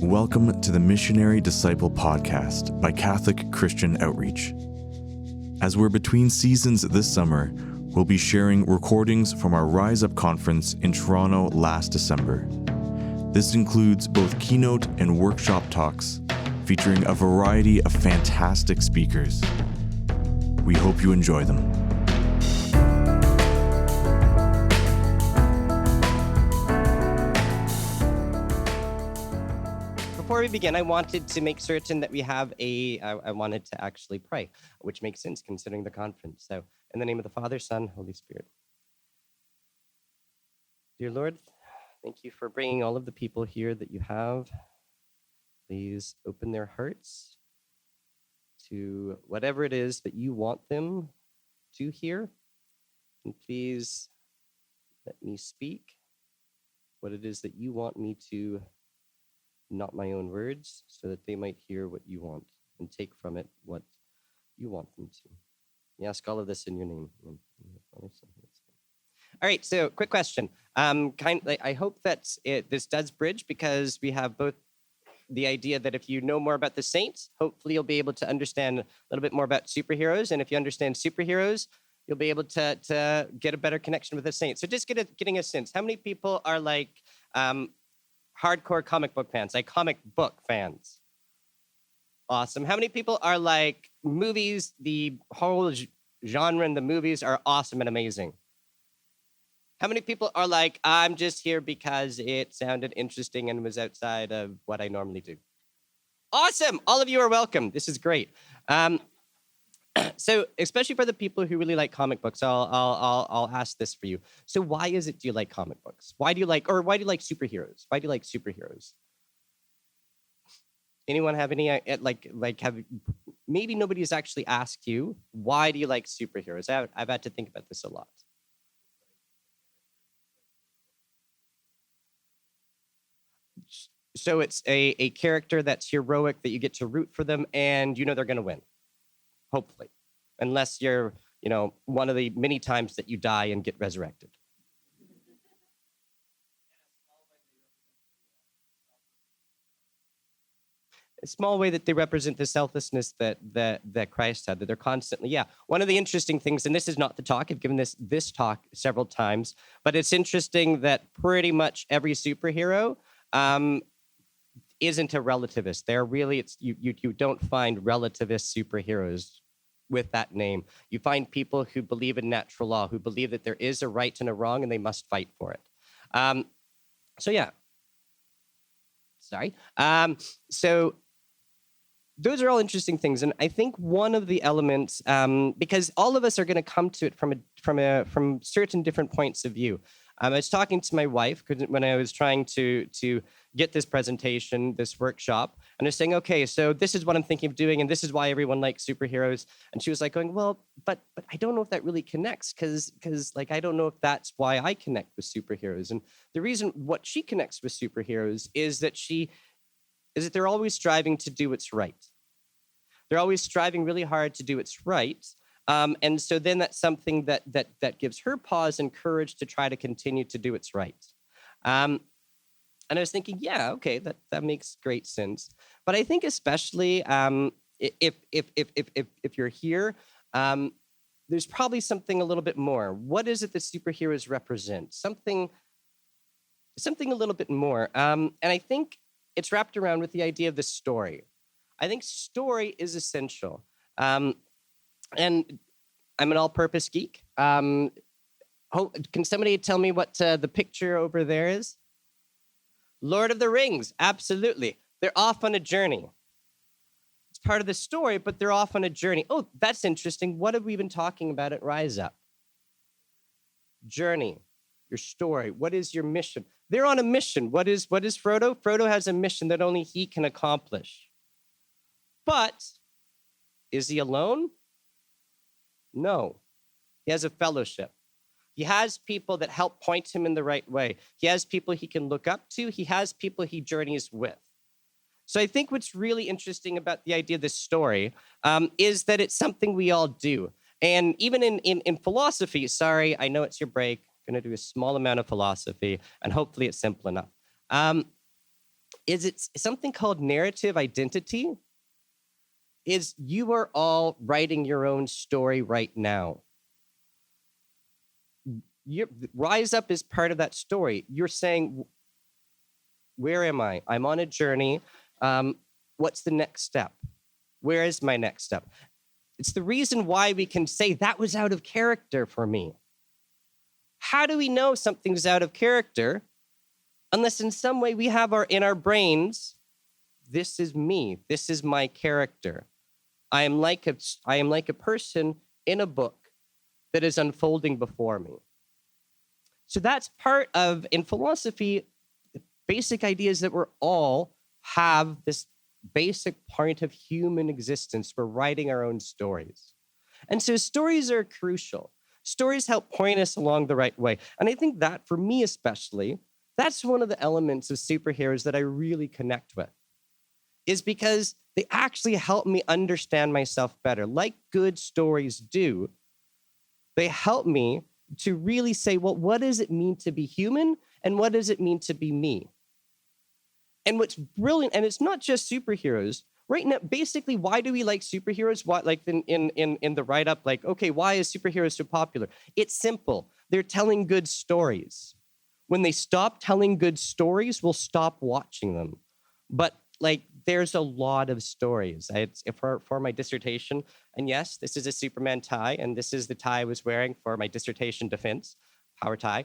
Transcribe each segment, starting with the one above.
Welcome to the Missionary Disciple Podcast by Catholic Christian Outreach. As we're between seasons this summer, we'll be sharing recordings from our Rise Up conference in Toronto last December. This includes both keynote and workshop talks featuring a variety of fantastic speakers. We hope you enjoy them. Before we begin, I wanted to make certain that we have I wanted to actually pray, which makes sense considering the conference. So, in the name of the Father, Son, Holy Spirit. Dear Lord, thank you for bringing all of the people here that you have. Please open their hearts to whatever it is that you want them to hear. And please let me speak what it is that you want me to, not my own words, so that they might hear what you want and take from it what you want them to. We ask all of this in your name. All right, so quick question. I hope that this does bridge, because we have both the idea that if you know more about the saints, hopefully you'll be able to understand a little bit more about superheroes. And if you understand superheroes, you'll be able to get a better connection with the saints. So just getting a sense, how many people are like hardcore comic book fans, like comic book fans? Awesome. How many people are like movies? The whole genre in the movies are awesome and amazing. How many people are like, I'm just here because it sounded interesting and was outside of what I normally do? Awesome. All of you are welcome. This is great. So especially for the people who really like comic books, I'll ask this for you. So why is it do you like comic books? Why do you like superheroes? Why do you like superheroes? Anyone have any maybe nobody's actually asked you, why do you like superheroes? I've had to think about this a lot. So it's a character that's heroic, that you get to root for them, and you know they're going to win. Hopefully, unless you're, one of the many times that you die and get resurrected. A small way that they represent the selflessness that Christ had, that they're constantly, One of the interesting things, and this is not the talk, I've given this talk several times, but it's interesting that pretty much every superhero isn't a relativist. They're really, you don't find relativist superheroes with that name. You find people who believe in natural law, who believe that there is a right and a wrong, and they must fight for it. So those are all interesting things, and I think one of the elements, because all of us are going to come to it from certain different points of view. I was talking to my wife when I was trying to get this presentation, this workshop, and I was saying, okay, so this is what I'm thinking of doing, and this is why everyone likes superheroes. And she was like going, well, but I don't know if that really connects, because I don't know if that's why I connect with superheroes. And the reason what she connects with superheroes is that they're always striving to do what's right. They're always striving really hard to do what's right. And so then that's something that gives her pause and courage to try to continue to do what's right. And I was thinking, okay, that makes great sense. But I think especially if you're here, there's probably something a little bit more. What is it that superheroes represent? Something a little bit more. And I think it's wrapped around with the idea of the story. I think story is essential. And I'm an all-purpose geek. Can somebody tell me what the picture over there is? Lord of the Rings, absolutely. They're off on a journey. It's part of the story, but they're off on a journey. Oh, that's interesting. What have we been talking about at Rise Up? Journey, your story. What is your mission? They're on a mission. What is Frodo? Frodo has a mission that only he can accomplish. But is he alone? No. He has a fellowship. He has people that help point him in the right way. He has people he can look up to. He has people he journeys with. So I think what's really interesting about the idea of this story is that it's something we all do. And even in philosophy, sorry, I know it's your break. I'm going to do a small amount of philosophy, and hopefully it's simple enough. is it's something called narrative identity. Is you are all writing your own story right now. Rise Up is part of that story. You're saying, where am I? I'm on a journey. What's the next step? Where is my next step? It's the reason why we can say that was out of character for me. How do we know something's out of character? Unless in some way we have in our brains, this is me. This is my character. I am like a person in a book that is unfolding before me. So that's part of, in philosophy, the basic idea is that we're all have this basic point of human existence. We're writing our own stories. And so stories are crucial. Stories help point us along the right way. And I think that, for me especially, that's one of the elements of superheroes that I really connect with, is because they actually help me understand myself better. Like good stories do, they help me to really say, well, what does it mean to be human? And what does it mean to be me? And what's brilliant, and it's not just superheroes. Right now, basically, why do we like superheroes? Why, like in the write-up, like, okay, why is superheroes so popular? It's simple. They're telling good stories. When they stop telling good stories, we'll stop watching them. But like, there's a lot of stories. For my dissertation, and yes, this is a Superman tie, and this is the tie I was wearing for my dissertation defense, power tie,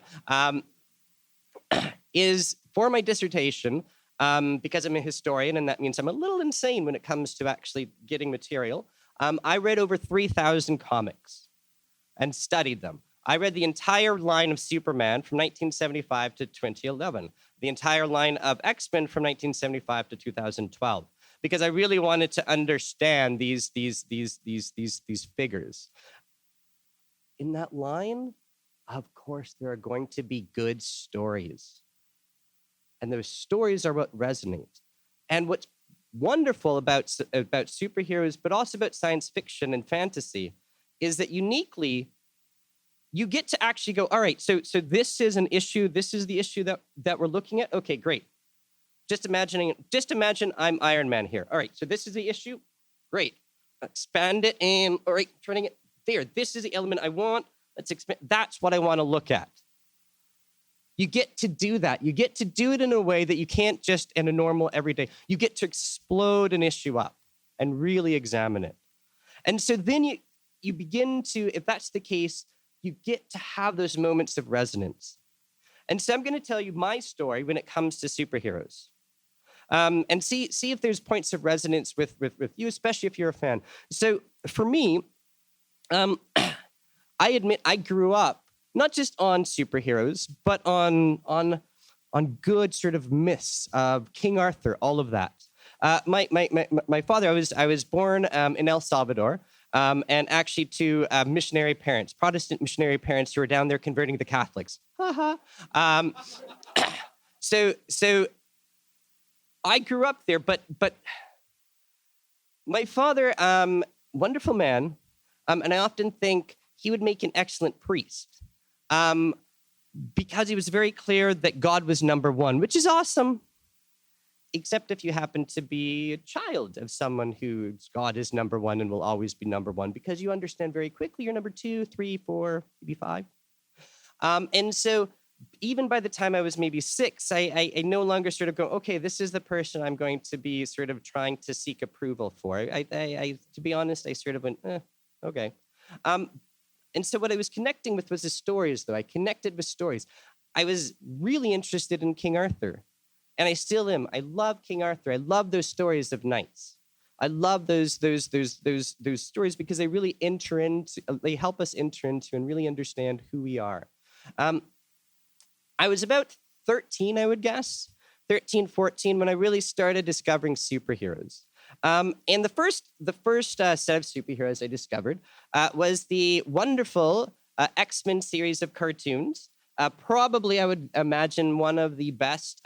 is for my dissertation, because I'm a historian, and that means I'm a little insane when it comes to actually getting material. I read over 3,000 comics and studied them. I read the entire line of Superman from 1975 to 2011, the entire line of X-Men from 1975 to 2012, because I really wanted to understand these figures. In that line, of course, there are going to be good stories. And those stories are what resonate. And what's wonderful about superheroes, but also about science fiction and fantasy, is that uniquely, you get to actually go, all right, so this is an issue. This is the issue that we're looking at. Okay, great. Just imagine I'm Iron Man here. All right, so this is the issue. Great. Expand it and, all right, turning it there. This is the element I want. Let's expand. That's what I want to look at. You get to do that. You get to do it in a way that you can't just in a normal everyday. You get to explode an issue up and really examine it. And so then you begin to, if that's the case, you get to have those moments of resonance. And so I'm going to tell you my story when it comes to superheroes. And see if there's points of resonance with you, especially if you're a fan. So for me, I admit I grew up not just on superheroes, but on good sort of myths of King Arthur, all of that. My father, I was born in El Salvador, and actually to missionary parents, Protestant missionary parents who were down there converting the Catholics. So I grew up there, but my father, wonderful man, and I often think he would make an excellent priest, because he was very clear that God was number one, which is awesome, except if you happen to be a child of someone whose God is number one and will always be number one, because you understand very quickly you're number 2, 3, 4, maybe 5. And so even by the time I was maybe 6, I no longer sort of go, okay, this is the person I'm going to be sort of trying to seek approval for. I to be honest, I sort of went, okay. And so what I was connecting with was the stories, though. I connected with stories. I was really interested in King Arthur, and I still am. I love King Arthur. I love those stories of knights. I love those stories because they really they help us enter into and really understand who we are. I was about 13, I would guess, 13, 14, when I really started discovering superheroes. And the first set of superheroes I discovered was the wonderful X-Men series of cartoons. Probably, I would imagine, one of the best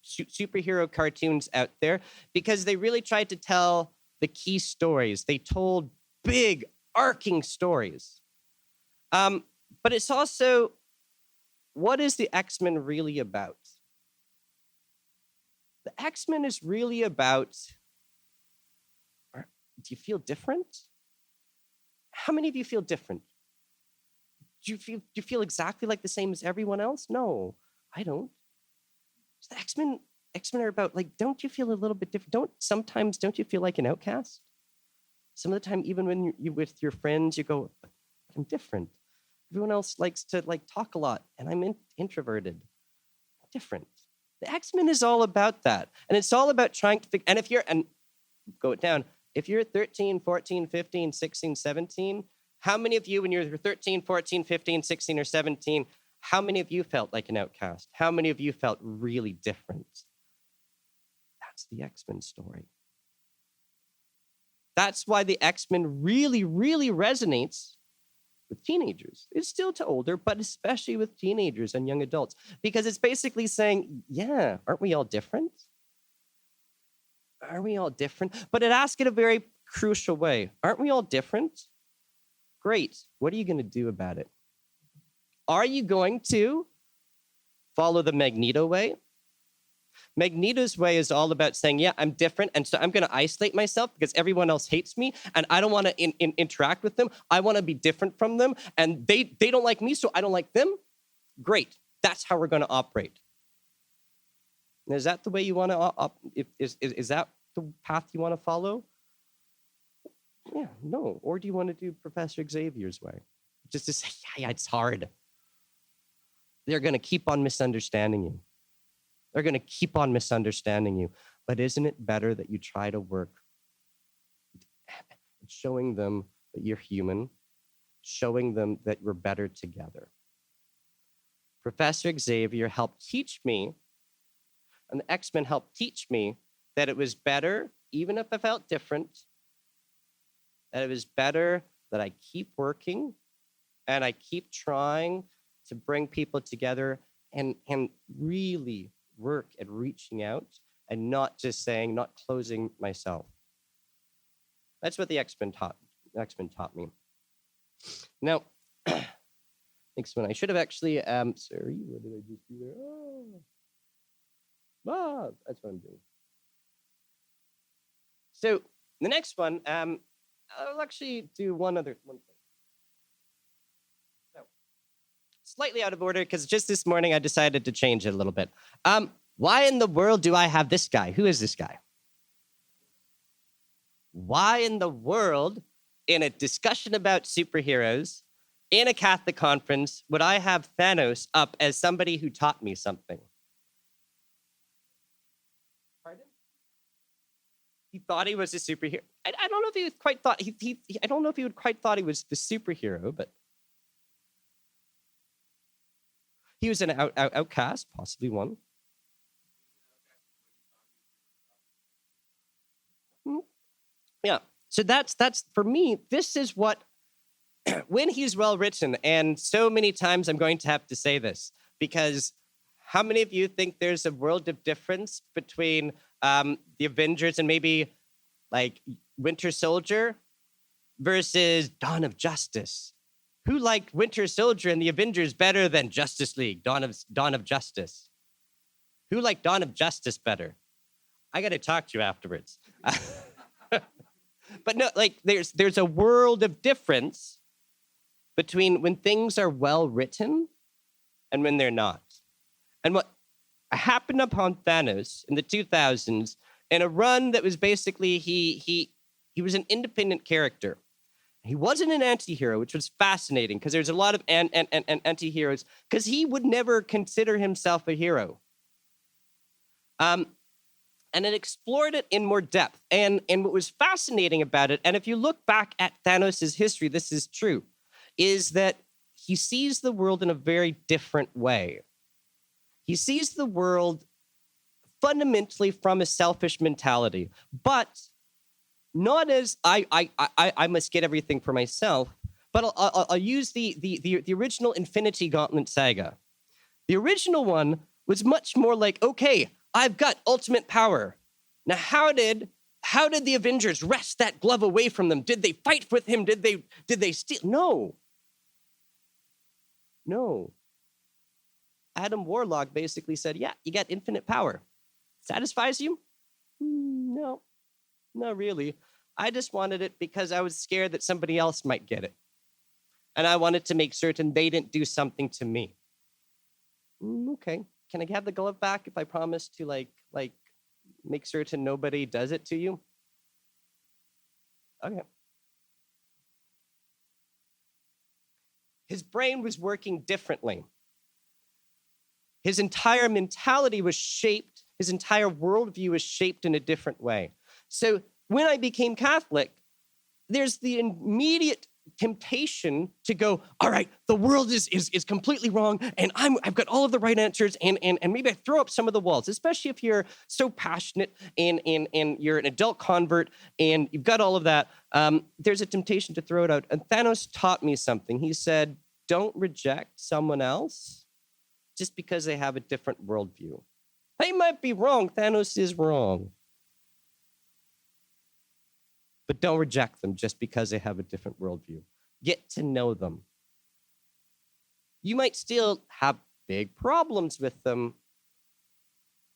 superhero cartoons out there, because they really tried to tell the key stories. They told big, arcing stories. But it's also, what is the X-Men really about? X-Men is really about, do you feel different? How many of you feel different? Do you feel exactly like the same as everyone else? No, I don't. So the X-Men are about, like, don't you feel a little bit different? Sometimes don't you feel like an outcast? Some of the time, even when you're with your friends, you go, I'm different. Everyone else likes to talk a lot, and I'm introverted. I'm different. The X-Men is all about that. And it's all about trying to figure, and go it down, if you're 13, 14, 15, 16, 17, how many of you, when you're 13, 14, 15, 16, or 17, how many of you felt like an outcast? How many of you felt really different? That's the X-Men story. That's why the X-Men really, really resonates with teenagers. It's still to older, but especially with teenagers and young adults, because it's basically saying, yeah, aren't we all different? Are we all different? But it asks in a very crucial way. Aren't we all different? Great. What are you going to do about it? Are you going to follow the Magneto way? Magneto's way is all about saying, yeah, I'm different, and so I'm going to isolate myself because everyone else hates me, and I don't want to interact with them. I want to be different from them, and they don't like me, so I don't like them. Great. That's how we're going to operate. Is that the way you want to is that the path you want to follow? Yeah, no. Or do you want to do Professor Xavier's way? Just to say, yeah, it's hard. They're going to keep on misunderstanding you. They're going to keep on misunderstanding you. But isn't it better that you try to work showing them that you're human, showing them that we're better together? Professor Xavier helped teach me, and the X-Men helped teach me, that it was better, even if I felt different, that it was better that I keep working and I keep trying to bring people together and really work at reaching out and not just saying, not closing myself. That's what the X-Men taught me. Now, next one. I should have actually, sorry, what did I just do there? That's what I'm doing. So the next one, I'll actually do one thing. So, slightly out of order, because just this morning I decided to change it a little bit. Why in the world do I have this guy? Who is this guy? Why in the world, in a discussion about superheroes, in a Catholic conference, would I have Thanos up as somebody who taught me something? Pardon? He thought he was a superhero. I don't know if he quite thought I don't know if he would quite thought he was the superhero, but he was an outcast, possibly one. Yeah. So that's for me. This is what when he's well written, and so many times I'm going to have to say this, because how many of you think there's a world of difference between the Avengers and maybe like Winter Soldier versus Dawn of Justice? Who liked Winter Soldier and the Avengers better than Justice League, Dawn of Justice? Who liked Dawn of Justice better? I got to talk to you afterwards. But no, like there's a world of difference between when things are well written and when they're not. And what happened upon Thanos in the 2000s, in a run that was basically he was an independent character. He wasn't an anti-hero, which was fascinating because there's a lot of anti-heroes, because he would never consider himself a hero. And it explored it in more depth. And what was fascinating about it, and if you look back at Thanos' history, this is true, is that he sees the world in a very different way. He sees the world fundamentally from a selfish mentality, but not as I must get everything for myself, but I'll use the original Infinity Gauntlet saga. The original one was much more like, okay, I've got ultimate power. Now, how did the Avengers wrest that glove away from them? Did they fight with him? Did they steal? No. Adam Warlock basically said, yeah, you got infinite power. satisfies you? No, not really. I just wanted it because I was scared that somebody else might get it. And I wanted to make certain they didn't do something to me. Okay, can I have the glove back if I promise to like make certain nobody does it to you? Okay. His brain was working differently. His entire mentality was shaped, his entire worldview was shaped in a different way. So when I became Catholic, there's the immediate temptation to go, all right, the world is completely wrong, and I've got all of the right answers, and maybe I throw up some of the walls, especially if you're so passionate and you're an adult convert and you've got all of that. There's a temptation to throw it out. And Thanos taught me something. He said, don't reject someone else just because they have a different worldview. They might be wrong. Thanos is wrong. But don't reject them just because they have a different worldview. Get to know them. You might still have big problems with them,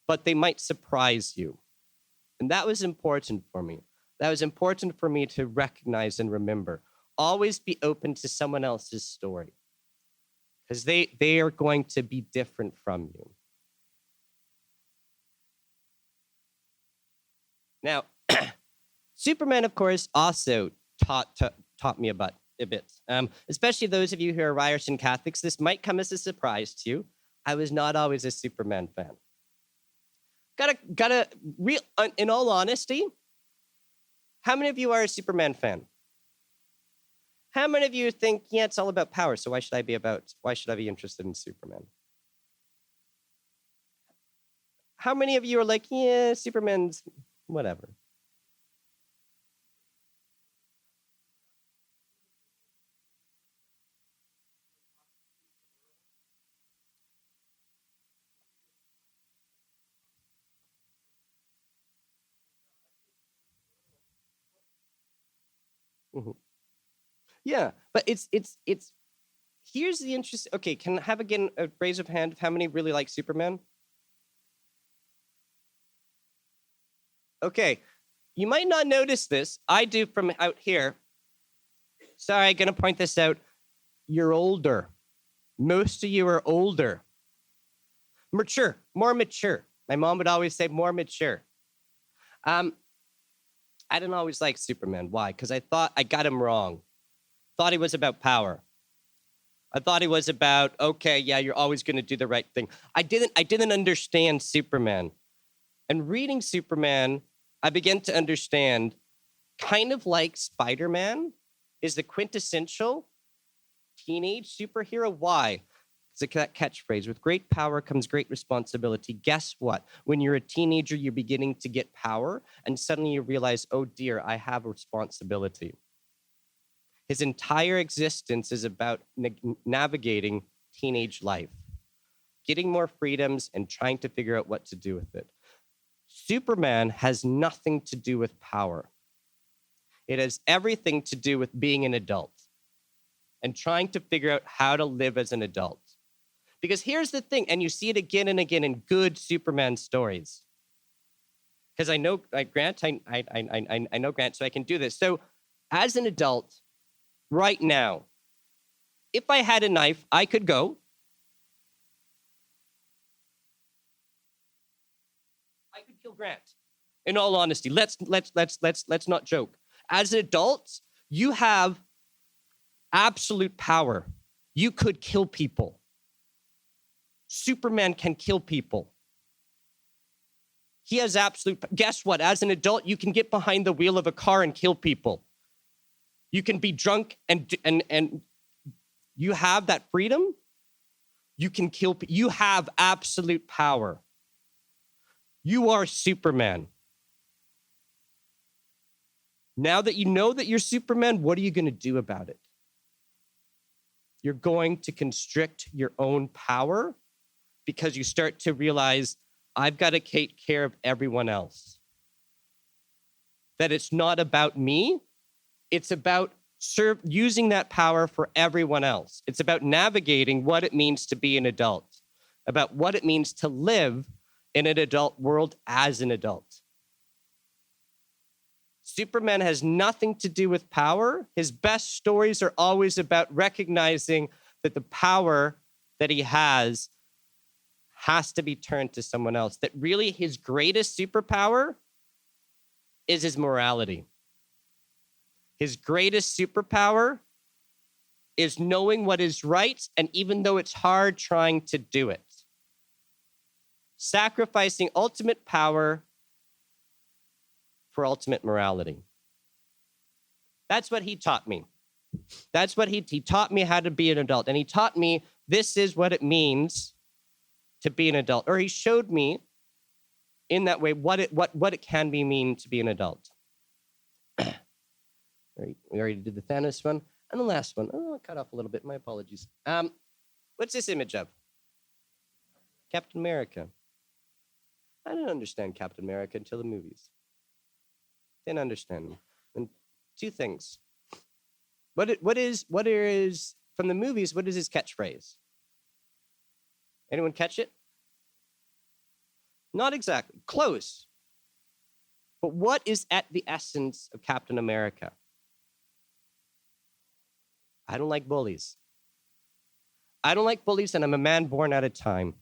but they might surprise you. And that was important for me. That was important for me to recognize and remember. Always be open to someone else's story, because they are going to be different from you. Now, Superman, of course, also taught me about a bit, especially those of you who are Ryerson Catholics. This might come as a surprise to you. I was not always a Superman fan. In all honesty, how many of you are a Superman fan? How many of you think, yeah, it's all about power, so why should I be interested in Superman? How many of you are like, yeah, Superman's whatever? Mm-hmm. Yeah, but it's here's the interest. Okay, can I have again a raise of hand of how many really like Superman? Okay, you might not notice this. I do from out here. Sorry, I'm gonna point this out. You're older. Most of you are older. Mature, more mature. My mom would always say more mature. I didn't always like Superman. Why? Because I thought I got him wrong. Thought he was about power. I thought he was about, okay, yeah, you're always going to do the right thing. I didn't understand Superman. And reading Superman, I began to understand, kind of like Spider-Man is the quintessential teenage superhero. Why? It's that catchphrase, with great power comes great responsibility. Guess what? When you're a teenager, you're beginning to get power, and suddenly you realize, oh dear, I have a responsibility. His entire existence is about navigating teenage life, getting more freedoms and trying to figure out what to do with it. Superman has nothing to do with power. It has everything to do with being an adult and trying to figure out how to live as an adult. Because here's the thing, and you see it again and again in good Superman stories. Because I know Grant, I know Grant, so I can do this. So as an adult, right now, if I had a knife, I could go. I could kill Grant. In all honesty, let's not joke. As an adult, you have absolute power. You could kill people. Superman can kill people. He has absolute. Guess what? As an adult, you can get behind the wheel of a car and kill people. You can be drunk and you have that freedom. You can kill people. You have absolute power. You are Superman. Now that you know that you're Superman, what are you going to do about it? You're going to constrict your own power because you start to realize, I've got to take care of everyone else. That it's not about me. It's about using that power for everyone else. It's about navigating what it means to be an adult, about what it means to live in an adult world as an adult. Superman has nothing to do with power. His best stories are always about recognizing that the power that he has to be turned to someone else. That really his greatest superpower is his morality. His greatest superpower is knowing what is right, and even though it's hard, trying to do it. Sacrificing ultimate power for ultimate morality. That's what he taught me. That's what he taught me how to be an adult. And he taught me this is what it means to be an adult. Or he showed me in that way what it can mean to be an adult. We already did the Thanos one. And the last one. Oh, I cut off a little bit. My apologies. What's this image of? Captain America. I didn't understand Captain America until the movies. Didn't understand him. And two things. What is from the movies, what is his catchphrase? Anyone catch it? Not exactly. Close. But what is at the essence of Captain America? I don't like bullies. I don't like bullies, and I'm a man born out of time.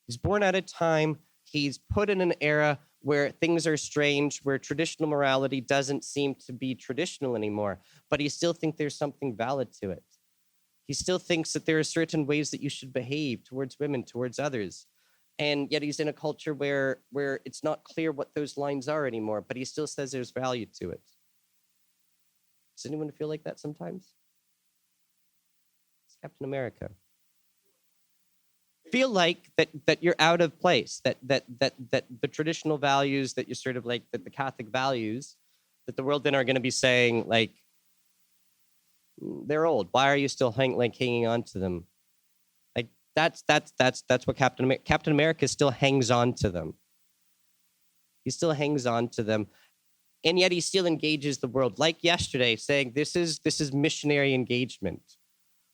He's born out of time. He's put in an era where things are strange, where traditional morality doesn't seem to be traditional anymore, but he still thinks there's something valid to it. He still thinks that there are certain ways that you should behave towards women, towards others. And yet he's in a culture where it's not clear what those lines are anymore, but he still says there's value to it. Does anyone feel like that sometimes? It's Captain America. Feel like that you're out of place, that the traditional values that you're sort of like, that the Catholic values, that the world then are going to be saying, like, they're old. Why are you still hanging on to them? Like, that's what Captain America still hangs on to them. He still hangs on to them. And yet he still engages the world, like yesterday, saying this is missionary engagement.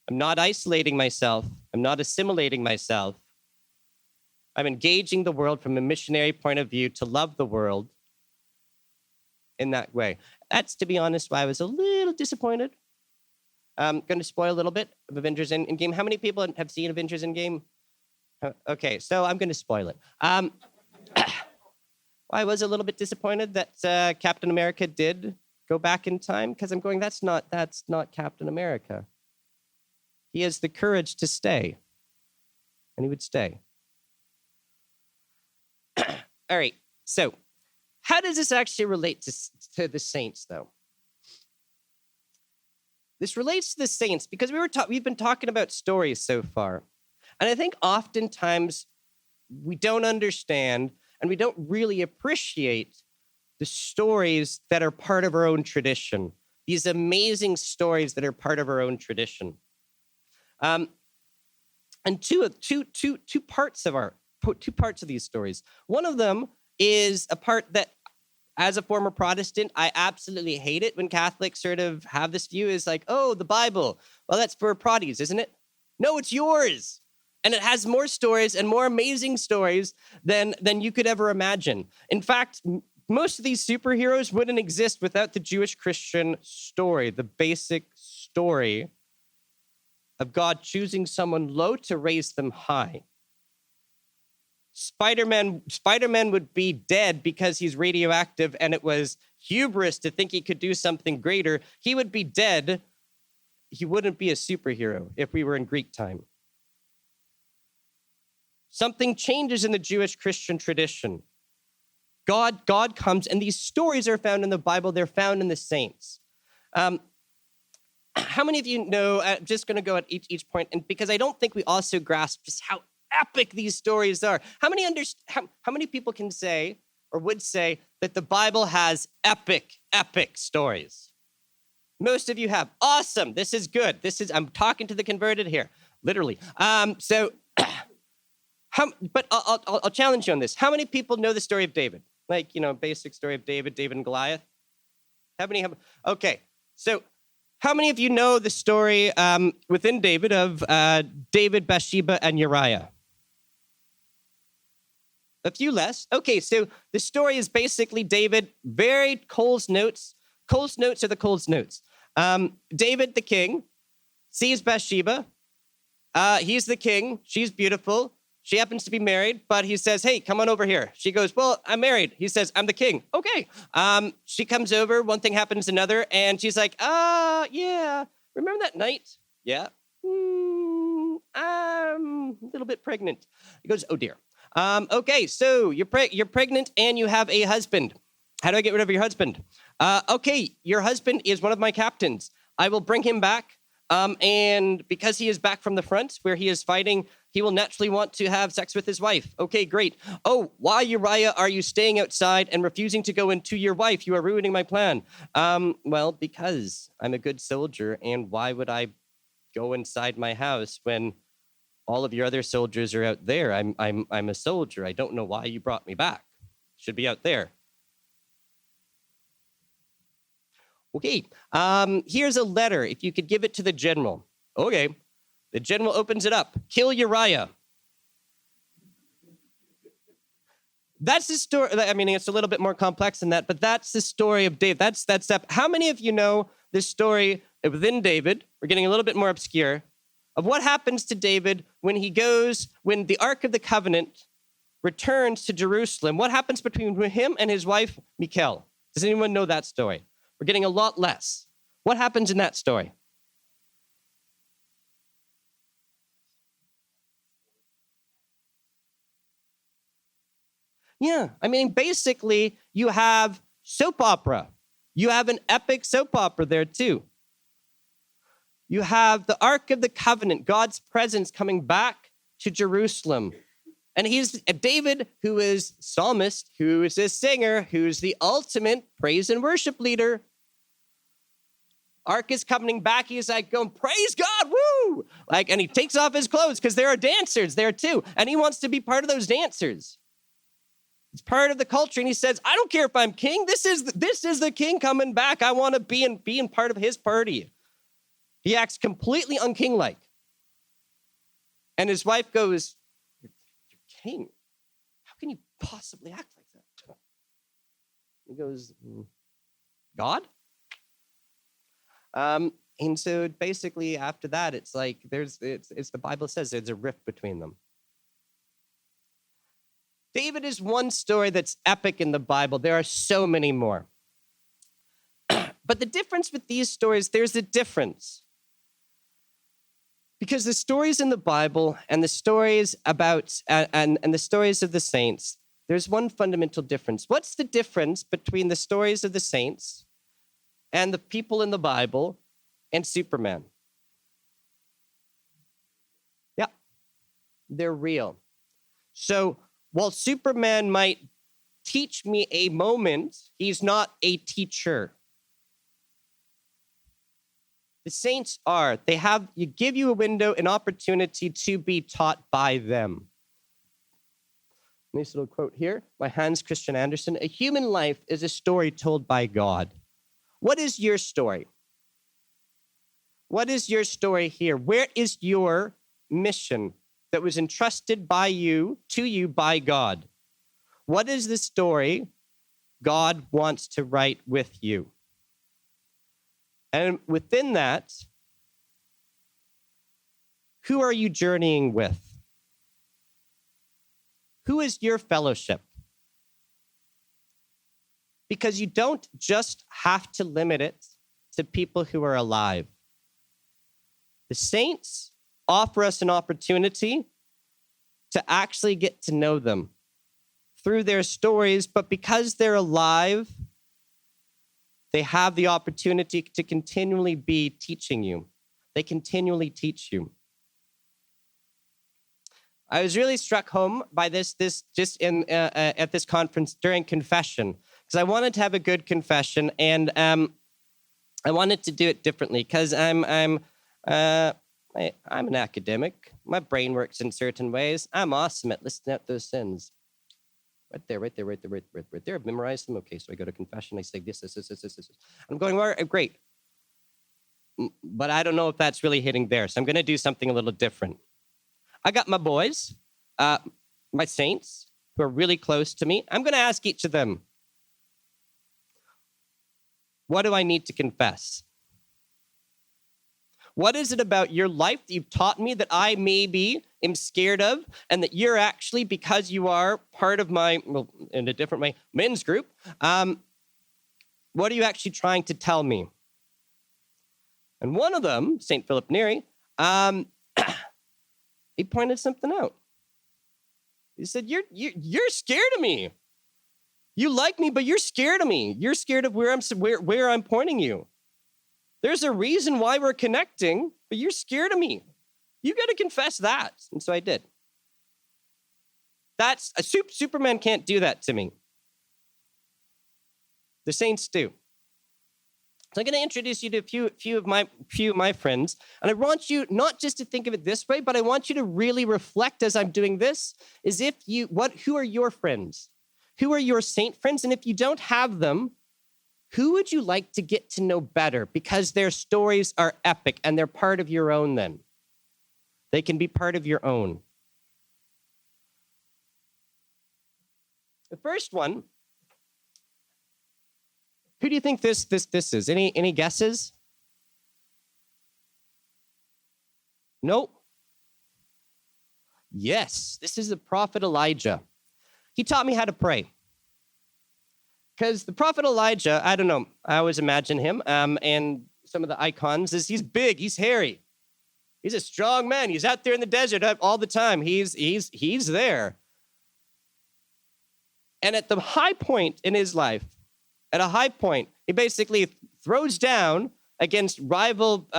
I'm not isolating myself. I'm not assimilating myself. I'm engaging the world from a missionary point of view to love the world in that way. That's, to be honest, why I was a little disappointed. I'm going to spoil a little bit of Avengers Endgame. How many people have seen Avengers Endgame? Okay, so I'm going to spoil it. I was a little bit disappointed that Captain America did go back in time, because I'm going, that's not Captain America. He has the courage to stay, and he would stay. All right, so how does this actually relate to the saints, though? This relates to the saints because we've been talking about stories so far, and I think oftentimes we don't understand and we don't really appreciate the stories that are part of our own tradition. These amazing stories that are part of our own tradition. And two parts of these stories. One of them is a part that, as a former Protestant, I absolutely hate it when Catholics sort of have this view, is like, oh, the Bible, well, that's for Protties, isn't it? No, it's yours. And it has more stories and more amazing stories than you could ever imagine. In fact, most of these superheroes wouldn't exist without the Jewish Christian story, the basic story of God choosing someone low to raise them high. Spider-Man would be dead because he's radioactive, and it was hubris to think he could do something greater. He would be dead. He wouldn't be a superhero if we were in Greek time. Something changes in the Jewish Christian tradition. God comes, and these stories are found in the Bible. They're found in the saints. How many of you know, I'm just going to go at each point, and because I don't think we also grasp just how epic these stories are. How many people can say or would say that the Bible has epic stories? Most of you have. Awesome. This is good. I'm talking to the converted here, literally. But I'll challenge you on this. How many people know the story of David? Like, basic story of David and Goliath? Okay. So how many of you know the story within David of David, Bathsheba, and Uriah? A few less. Okay, so the story is basically David, very Cole's Notes. Cole's Notes are the Cole's Notes. David, the king, sees Bathsheba. He's the king. She's beautiful. She happens to be married, but he says, hey, come on over here. She goes, well, I'm married. He says, I'm the king. Okay. She comes over. One thing happens another. And she's like, yeah. Remember that night? Yeah. I'm a little bit pregnant. He goes, oh, dear. Okay, so you're pregnant and you have a husband. How do I get rid of your husband? Okay, your husband is one of my captains. I will bring him back. And because he is back from the front where he is fighting, he will naturally want to have sex with his wife. Okay, great. Oh, why, Uriah, are you staying outside and refusing to go into your wife? You are ruining my plan. Well, because I'm a good soldier, and why would I go inside my house when all of your other soldiers are out there? I'm a soldier. I don't know why you brought me back. Should be out there. Okay, here's a letter. If you could give it to the general. Okay, the general opens it up. Kill Uriah. That's the story. I mean, it's a little bit more complex than that, but that's the story of David. That's that step. How many of you know this story within David? We're getting a little bit more obscure. Of what happens to David when the Ark of the Covenant returns to Jerusalem. What happens between him and his wife, Michal? Does anyone know that story? We're getting a lot less. What happens in that story? Yeah, I mean, basically, you have soap opera. You have an epic soap opera there, too. You have the Ark of the Covenant, God's presence coming back to Jerusalem. And he's David, who is psalmist, who is a singer, who's the ultimate praise and worship leader. Ark is coming back. He's like going, praise God, woo! And he takes off his clothes because there are dancers there too. And he wants to be part of those dancers. It's part of the culture. And he says, I don't care if I'm king. This is the king coming back. I want to be in part of his party. He acts completely unkinglike. And his wife goes, you're king. How can you possibly act like that? He goes, God? And so basically after that, it's like it's the Bible says there's a rift between them. David is one story that's epic in the Bible. There are so many more. But the difference with these stories, there's a difference. Because the stories in the Bible and the stories about and the stories of the saints, there's one fundamental difference. What's the difference between the stories of the saints and the people in the Bible and Superman? Yeah, they're real. So while Superman might teach me a moment, he's not a teacher. The saints are. You give you a window, an opportunity to be taught by them. Nice little quote here by Hans Christian Andersen. A human life is a story told by God. What is your story? What is your story here? Where is your mission that was entrusted to you by God? What is the story God wants to write with you? And within that, who are you journeying with? Who is your fellowship? Because you don't just have to limit it to people who are alive. The saints offer us an opportunity to actually get to know them through their stories, but because they're alive, they have the opportunity to continually be teaching you. They continually teach you. I was really struck home by this just at this conference during confession, because I wanted to have a good confession, and I wanted to do it differently because I'm an academic. My brain works in certain ways. I'm awesome at listing out those sins. Right there. I've memorized them. Okay, so I go to confession. I say this. I'm going, all right, great. But I don't know if that's really hitting there. So I'm going to do something a little different. I got my boys, my saints, who are really close to me. I'm going to ask each of them, what do I need to confess? What is it about your life that you've taught me that I maybe am scared of, and that you're actually, because you are part of my, well, in a different way, men's group, what are you actually trying to tell me? And one of them, St. Philip Neary, he pointed something out. He said, you're scared of me. You like me, but you're scared of me. You're scared of where I'm pointing you. There's a reason why we're connecting, but you're scared of me. You got to confess that. And so I did. That's a Superman can't do that to me. The saints do. So I'm going to introduce you to a few of my friends, and I want you not just to think of it this way, but I want you to really reflect as I'm doing this, as if who are your friends? Who are your saint friends? And if you don't have them, who would you like to get to know better? Because their stories are epic and they're part of your own then. They can be part of your own. The first one, who do you think this is? Any guesses? Nope. Yes, this is the prophet Elijah. He taught me how to pray. Because the prophet Elijah, I don't know, I always imagine him, and some of the icons is he's big, he's hairy. He's a strong man. He's out there in the desert all the time. He's there. And at the high point in his life, he basically throws down against rival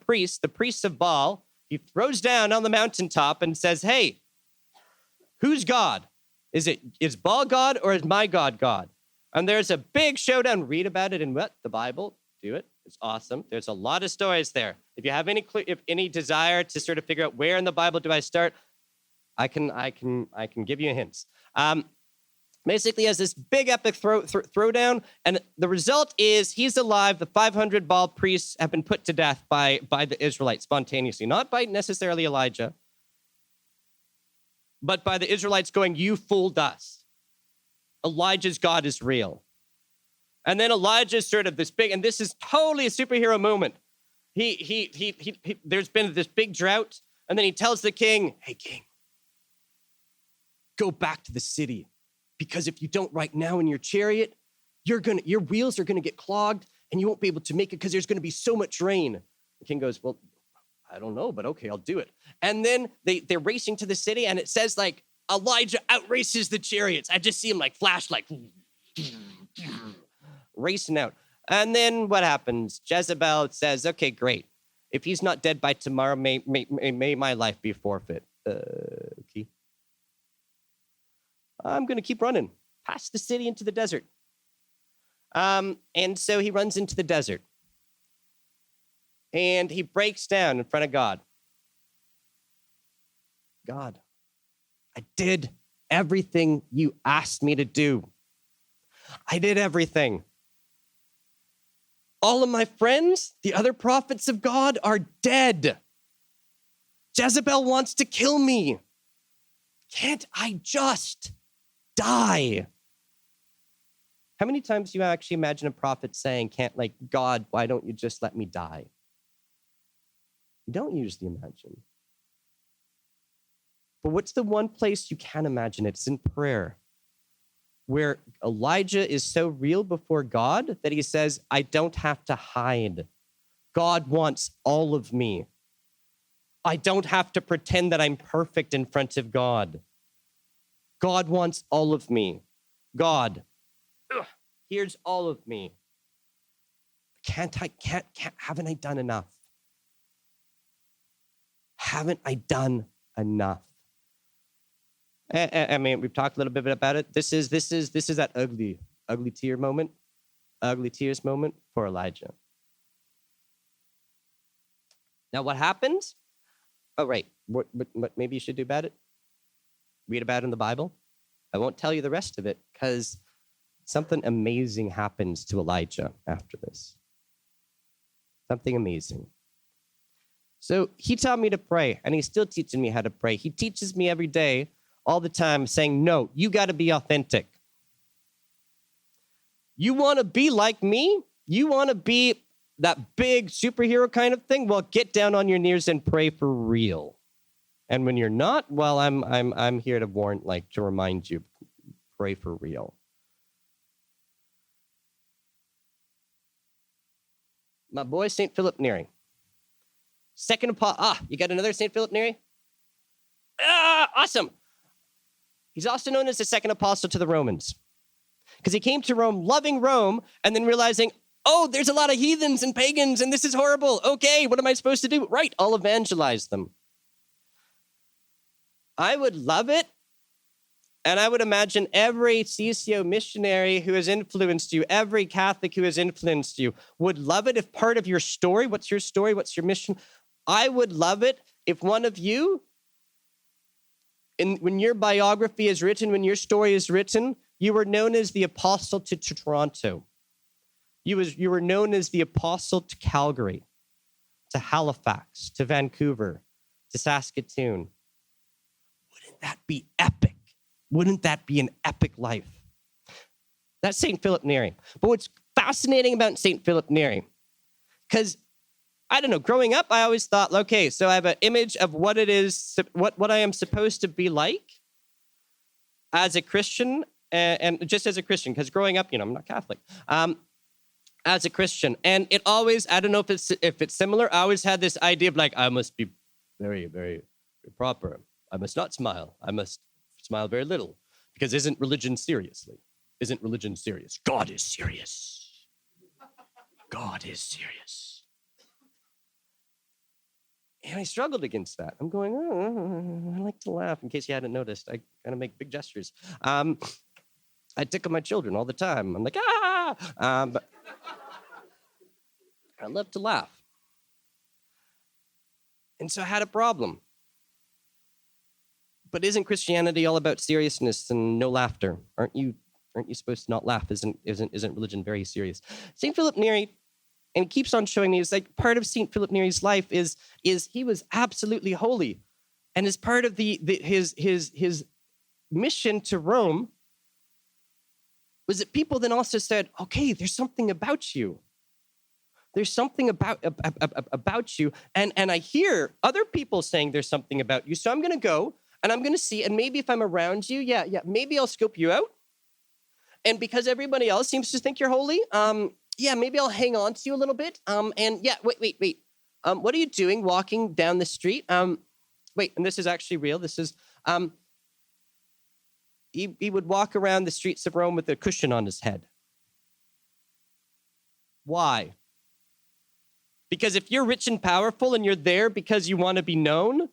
priests, the priests of Baal. He throws down on the mountaintop and says, hey, who's God? Is Baal God or is my God God? And there's a big showdown. Read about it in the Bible. Do it. It's awesome. There's a lot of stories there. If you have any desire to sort of figure out where in the Bible do I start, I can give you hints. Basically, has this big epic throwdown, and the result is he's alive. The 500 Baal priests have been put to death by the Israelites spontaneously, not by necessarily Elijah, but by the Israelites going, "You fooled us. Elijah's God is real." And then Elijah's sort of this big, and this is totally a superhero moment. There's been this big drought, and then he tells the king, "Hey, king, go back to the city, because if you don't right now in your chariot, your wheels are gonna get clogged, and you won't be able to make it because there's gonna be so much rain." The king goes, "Well, I don't know, but okay, I'll do it." And then they're racing to the city, and it says like Elijah outraces the chariots. I just see him like flash, like racing out. And then what happens? Jezebel says, "Okay, great. If he's not dead by tomorrow, may my life be forfeit." Okay. I'm going to keep running past the city into the desert. And so he runs into the desert. And he breaks down in front of God. "God, I did everything you asked me to do. I did everything. All of my friends, the other prophets of God, are dead. Jezebel wants to kill me. Can't I just die?" How many times do you actually imagine a prophet saying, "God, why don't you just let me die?" You don't usually imagine. But what's the one place you can imagine it? It's in prayer, where Elijah is so real before God that he says, "I don't have to hide. God wants all of me. I don't have to pretend that I'm perfect in front of God. God wants all of me. God, here's all of me. Haven't I done enough? Haven't I done enough?" I mean, we've talked a little bit about it. This is that ugly tears moment for Elijah. Now, what happens? Oh, right. What maybe you should do about it? Read about it in the Bible. I won't tell you the rest of it because something amazing happens to Elijah after this. Something amazing. So he taught me to pray, and he's still teaching me how to pray. He teaches me every day all the time saying, no, you got to be authentic. You want to be like me? You want to be that big superhero kind of thing? Well, get down on your knees and pray for real. And when you're not, well, I'm here to remind you, pray for real. My boy, St. Philip Neary. Second apostle. You got another St. Philip Neary? Awesome. He's also known as the second apostle to the Romans because he came to Rome loving Rome and then realizing, oh, there's a lot of heathens and pagans and this is horrible. Okay, what am I supposed to do? Right, I'll evangelize them. I would love it. And I would imagine every CCO missionary who has influenced you, every Catholic who has influenced you would love it if part of your story, what's your mission? I would love it if one of you, when your biography is written, when your story is written, you were known as the apostle to Toronto. You were known as the apostle to Calgary, to Halifax, to Vancouver, to Saskatoon. Wouldn't that be epic? Wouldn't that be an epic life? That's St. Philip Neary. But what's fascinating about St. Philip Neary, because, I don't know, growing up, I always thought, okay, so I have an image of what it is, what I am supposed to be like as a Christian, and just as a Christian, because growing up, I'm not Catholic, as a Christian. And it always, I don't know if it's similar, I always had this idea of like, I must be very, very proper. I must not smile. I must smile very little, because isn't religion serious? God is serious. God is serious. And I struggled against that. I'm going, I like to laugh. In case you hadn't noticed, I kind of make big gestures. I tickle my children all the time. I'm like, but I love to laugh. And so I had a problem. But isn't Christianity all about seriousness and no laughter? Aren't you supposed to not laugh? Isn't religion very serious? St. Philip Neary, and he keeps on showing me, is like part of St. Philip Neary's life is he was absolutely holy. And as part of his mission to Rome was that people then also said, okay, there's something about you. There's something about you. And I hear other people saying there's something about you. So I'm going to go. And I'm going to see, and maybe if I'm around you, maybe I'll scope you out. And because everybody else seems to think you're holy, maybe I'll hang on to you a little bit. Wait. What are you doing walking down the street? And this is actually real. This is, he would walk around the streets of Rome with a cushion on his head. Why? Because if you're rich and powerful and you're there because you want to be known,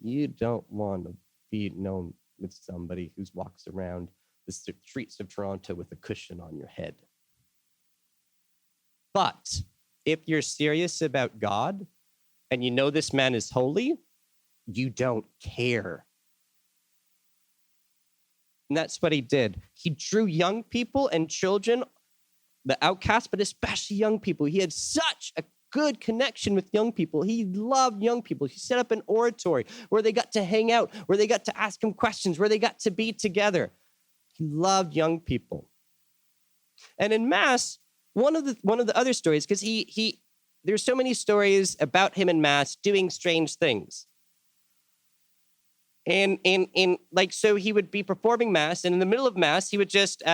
you don't want to be known with somebody who walks around the streets of Toronto with a cushion on your head. But if you're serious about God and you know this man is holy, you don't care. And that's what he did. He drew young people and children, the outcasts, but especially young people. He had such a good connection with young people. He loved young people. He set up an oratory where they got to hang out, where they got to ask him questions, where they got to be together. He loved young people. And in Mass, one of the other stories, because there's so many stories about him in Mass doing strange things. And so he would be performing Mass, and in the middle of Mass, he would just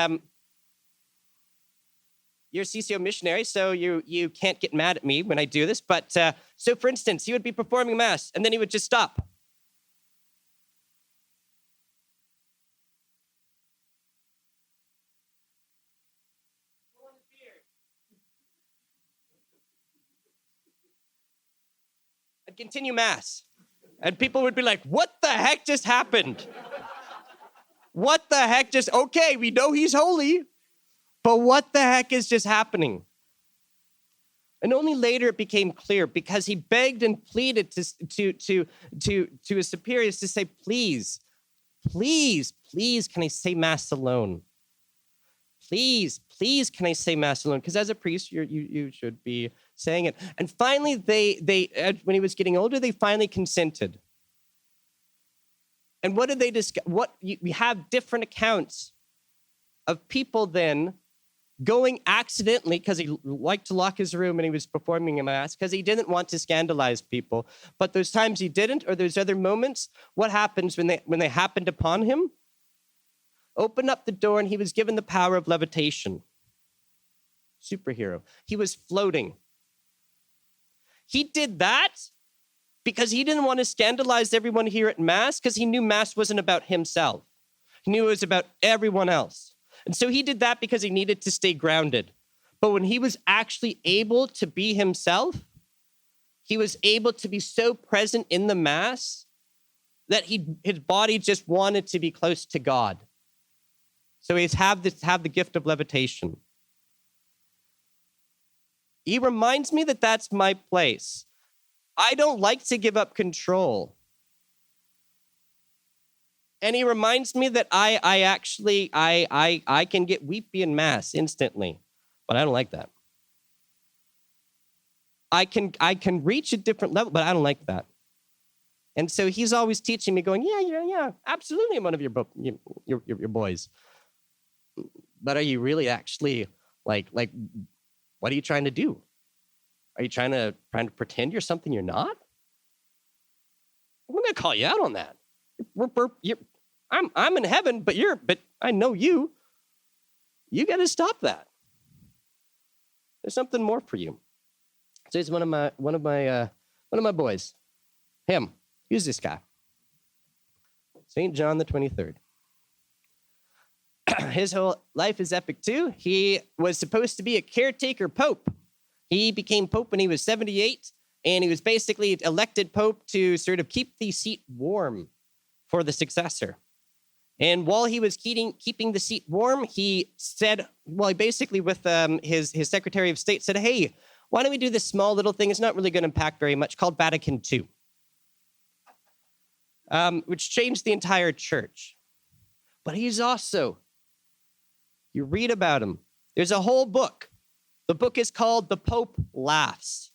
you're a CCO missionary, so you can't get mad at me when I do this. But so, for instance, he would be performing Mass, and then he would just stop. I'd continue Mass, and people would be like, what the heck just happened? What the heck just, okay, we know he's holy, but what the heck is just happening? And only later it became clear, because he begged and pleaded to his superiors to say, please, can I say Mass alone? Please, can I say Mass alone? Because as a priest, you should be saying it. And finally, they when he was getting older, they finally consented. And what did they discuss? We have different accounts of people then going accidentally, because he liked to lock his room and he was performing a mass, because he didn't want to scandalize people. But those times he didn't, or those other moments, what happens when they happened upon him? Opened up the door and he was given the power of levitation. Superhero. He was floating. He did that because he didn't want to scandalize everyone here at Mass, because he knew Mass wasn't about himself. He knew it was about everyone else. And so he did that because he needed to stay grounded. But when he was actually able to be himself, he was able to be so present in the Mass that his body just wanted to be close to God. So he's have the gift of levitation. He reminds me that that's my place. I don't like to give up control. And he reminds me that I can get weepy in Mass instantly, but I don't like that. I can reach a different level, but I don't like that. And so he's always teaching me, going, yeah, absolutely, I'm one of your boys. But are you really actually like? What are you trying to do? Are you trying to pretend you're something you're not? I'm gonna call you out on that. I'm in heaven, but I know you. You got to stop that. There's something more for you. So he's one of my boys. Him. Who's this guy? St. John the 23rd. His whole life is epic too. He was supposed to be a caretaker pope. He became pope when he was 78, and he was basically elected pope to sort of keep the seat warm for the successor. And while he was keeping the seat warm, he said, he basically with his Secretary of State said, hey, why don't we do this small little thing? It's not really going to impact very much, called Vatican II, which changed the entire church. But he's also, you read about him, there's a whole book. The book is called The Pope Laughs.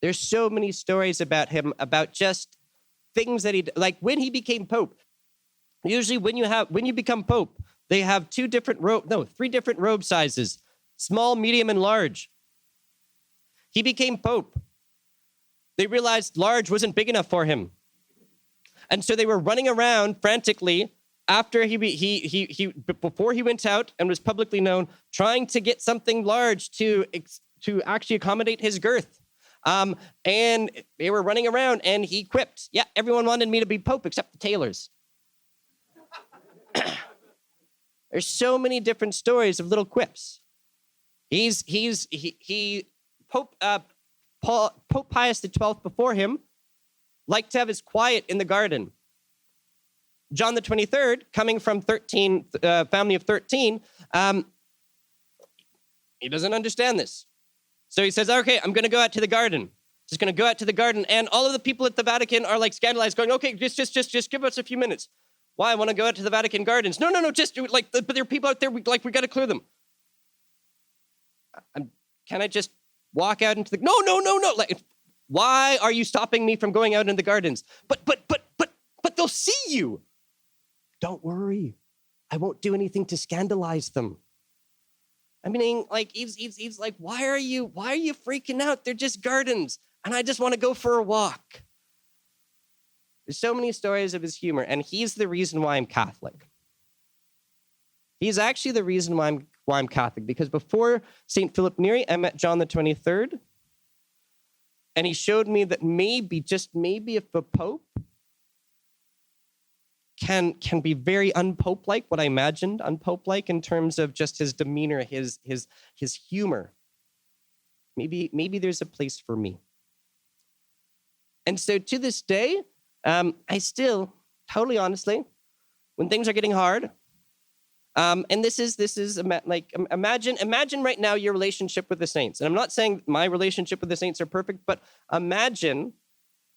There's so many stories about him, about just things that like when he became pope. Usually when you become pope, they have three different robe sizes, small, medium, and large. He became pope. They realized large wasn't big enough for him. And so they were running around frantically after before he went out and was publicly known, trying to get something large to actually accommodate his girth. And they were running around, and he quipped, yeah, everyone wanted me to be pope except the tailors. There's so many different stories of little quips. Pope Pius XII before him liked to have his quiet in the garden. John the 23rd, coming from family of 13, he doesn't understand this. So he says, okay, I'm going to go out to the garden. Just going to go out to the garden. And all of the people at the Vatican are like scandalized, going, okay, just give us a few minutes. Why? I want to go out to the Vatican gardens. No, just but there are people out there, we got to clear them. Can I just walk out into the, no. Like, why are you stopping me from going out in the gardens? But they'll see you. Don't worry. I won't do anything to scandalize them. I mean, like, he's like, why are you freaking out? They're just gardens, and I just want to go for a walk. There's so many stories of his humor, and he's the reason why I'm Catholic. He's actually the reason why I'm Catholic, because before St. Philip Neary, I met John the 23rd, and he showed me that maybe, just maybe, if a pope can be very unpope-like, what I imagined unpope-like in terms of just his demeanor, his humor. Maybe there's a place for me. And so to this day, I still, totally honestly, when things are getting hard, and this is like, imagine right now your relationship with the saints. And I'm not saying my relationship with the saints are perfect, but imagine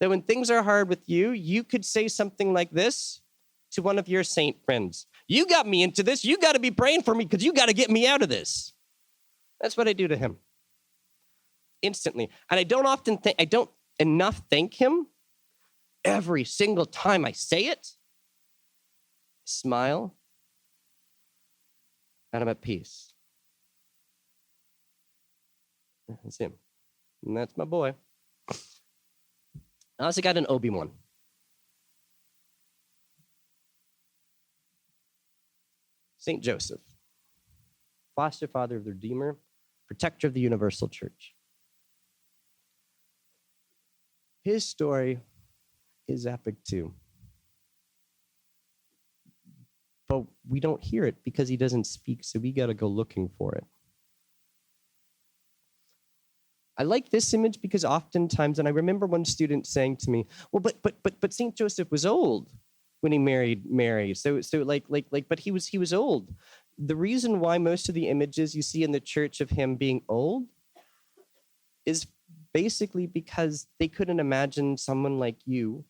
that when things are hard with you, you could say something like this to one of your saint friends. You got me into this. You got to be praying for me because you got to get me out of this. That's what I do to him. Instantly. And I don't enough thank him every single time I say it, smile, and I'm at peace. That's him. And that's my boy. I also got an Obi-Wan. St. Joseph, foster father of the Redeemer, protector of the universal church. His story is epic too. But we don't hear it because he doesn't speak, so we got to go looking for it. I like this image because oftentimes, and I remember one student saying to me, well, but St. Joseph was old when he married Mary. So but he was old. The reason why most of the images you see in the church of him being old is basically because they couldn't imagine someone like you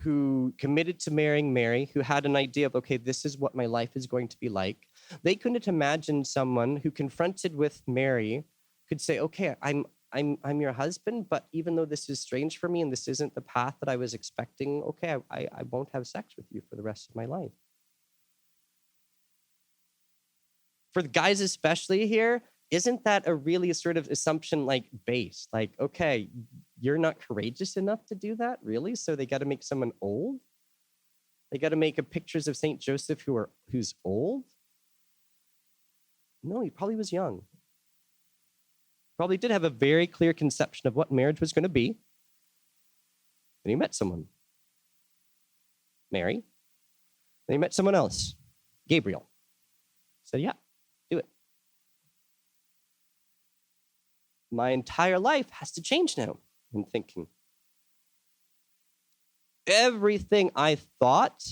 who committed to marrying Mary, who had an idea of, okay, this is what my life is going to be like. They couldn't imagine someone who confronted with Mary could say, okay, I'm your husband, but even though this is strange for me and this isn't the path that I was expecting, okay, I won't have sex with you for the rest of my life. For the guys especially here, isn't that a really sort of assumption like base? Like, okay, you're not courageous enough to do that, really? So they got to make someone old? They got to make pictures of St. Joseph who's old? No, he probably was young. Probably did have a very clear conception of what marriage was going to be. And he met someone, Mary. Then he met someone else, Gabriel. Said, yeah, do it. My entire life has to change now, I'm thinking. Everything I thought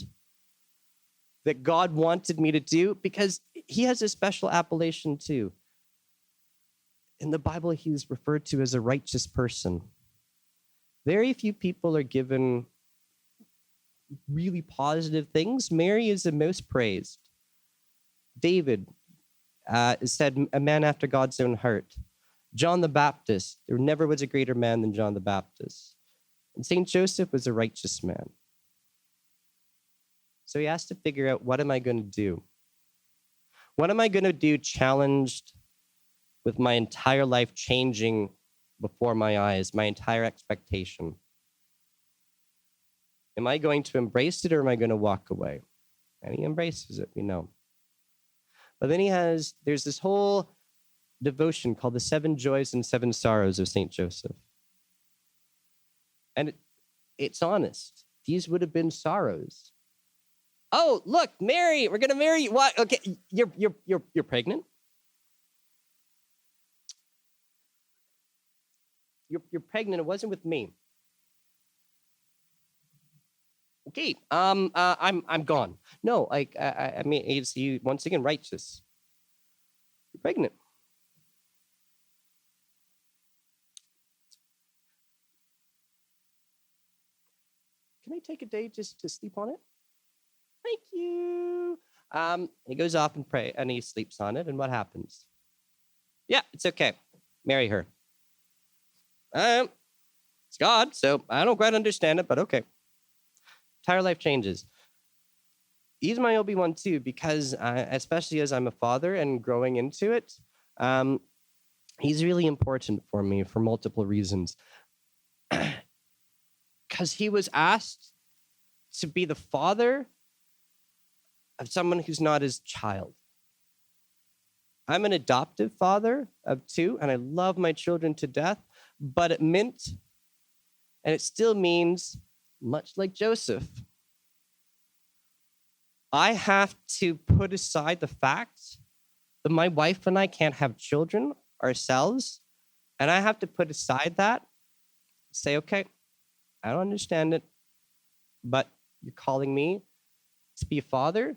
that God wanted me to do, because he has a special appellation too. In the Bible, he's referred to as a righteous person. Very few people are given really positive things. Mary is the most praised. David said, a man after God's own heart. John the Baptist, there never was a greater man than John the Baptist. And St. Joseph was a righteous man. So he has to figure out, what am I going to do? What am I going to do challenged with my entire life changing before my eyes, my entire expectation? Am I going to embrace it or am I going to walk away? And he embraces it, we know. But then there's this whole devotion called the 7 Joys and 7 Sorrows of St. Joseph. And it's honest. These would have been sorrows. Oh, look, Mary, we're going to marry you. What? Okay, you're pregnant? You're pregnant. It wasn't with me. Okay, I'm gone. No, I mean, it's you once again righteous. You're pregnant. Can I take a day just to sleep on it? Thank you. He goes off and pray, and he sleeps on it. And what happens? Yeah, it's okay. Marry her. It's God, so I don't quite understand it, but okay. Entire life changes. He's my Obi-Wan too, because especially as I'm a father and growing into it, he's really important for me for multiple reasons. Because he was asked to be the father of someone who's not his child. I'm an adoptive father of 2, and I love my children to death, but it meant, and it still means, much like Joseph, I have to put aside the fact that my wife and I can't have children ourselves, and I have to put aside that, say, okay, I don't understand it, but you're calling me to be a father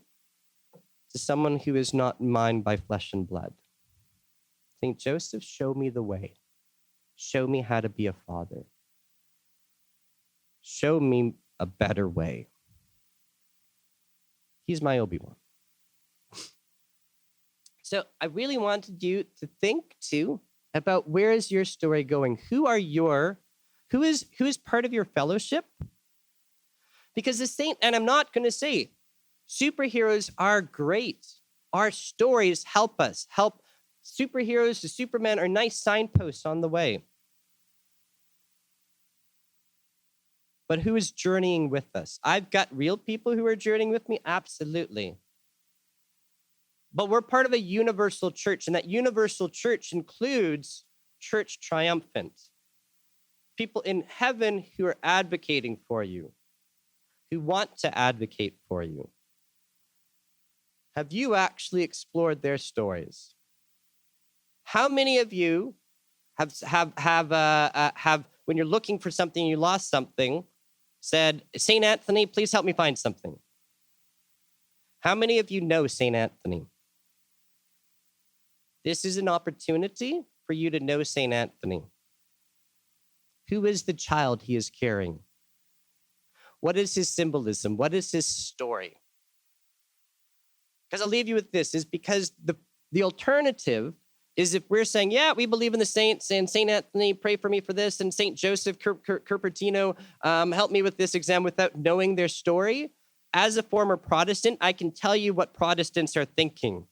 to someone who is not mine by flesh and blood. St. Joseph, show me the way. Show me how to be a father. Show me a better way. He's my Obi-Wan. So I really wanted you to think, too, about where is your story going? Who are your Who is part of your fellowship? Because the saint, and I'm not going to say superheroes are great. Our stories help us. Help superheroes to Superman are nice signposts on the way. But who is journeying with us? I've got real people who are journeying with me, absolutely. But we're part of a universal church, and that universal church includes church triumphant. People in heaven who are advocating for you, who want to advocate for you. Have you actually explored their stories? How many of you have when you're looking for something, you lost something, said, St. Anthony, please help me find something? How many of you know St. Anthony? This is an opportunity for you to know St. Anthony. Who is the child he is carrying? What is his symbolism? What is his story? Because I'll leave you with this, is because the alternative is if we're saying, yeah, we believe in the saints, and St. Anthony, pray for me for this, and St. Joseph Cupertino, help me with this exam, without knowing their story. As a former Protestant, I can tell you what Protestants are thinking.